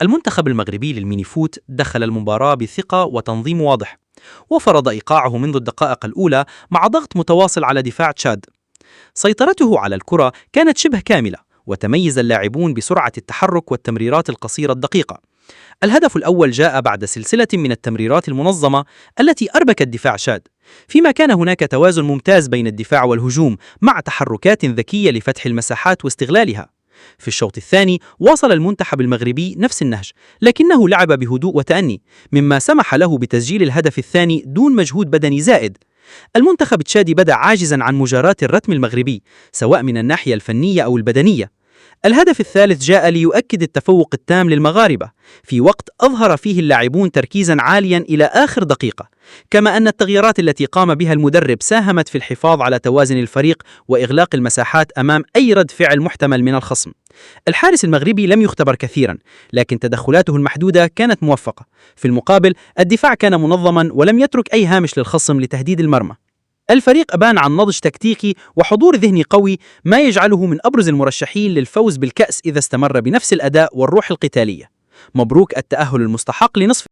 المنتخب المغربي للميني فوت دخل المباراة بثقة وتنظيم واضح، وفرض إيقاعه منذ الدقائق الأولى مع ضغط متواصل على دفاع تشاد. سيطرته على الكرة كانت شبه كاملة، وتميز اللاعبون بسرعة التحرك والتمريرات القصيرة الدقيقة. الهدف الأول جاء بعد سلسلة من التمريرات المنظمة التي أربكت دفاع تشاد، فيما كان هناك توازن ممتاز بين الدفاع والهجوم مع تحركات ذكية لفتح المساحات واستغلالها. في الشوط الثاني واصل المنتخب المغربي نفس النهج، لكنه لعب بهدوء وتأني، مما سمح له بتسجيل الهدف الثاني دون مجهود بدني زائد. المنتخب التشادي بدأ عاجزا عن مجاراة الرتم المغربي، سواء من الناحية الفنية أو البدنية. الهدف الثالث جاء ليؤكد التفوق التام للمغاربة، في وقت أظهر فيه اللاعبون تركيزا عاليا إلى آخر دقيقة، كما أن التغييرات التي قام بها المدرب ساهمت في الحفاظ على توازن الفريق وإغلاق المساحات أمام أي رد فعل محتمل من الخصم. الحارس المغربي لم يختبر كثيرا، لكن تدخلاته المحدودة كانت موفقة. في المقابل، الدفاع كان منظما ولم يترك أي هامش للخصم لتهديد المرمى. الفريق أبان عن نضج تكتيكي وحضور ذهني قوي، ما يجعله من أبرز المرشحين للفوز بالكأس إذا استمر بنفس الأداء والروح القتالية. مبروك التأهل المستحق لنصف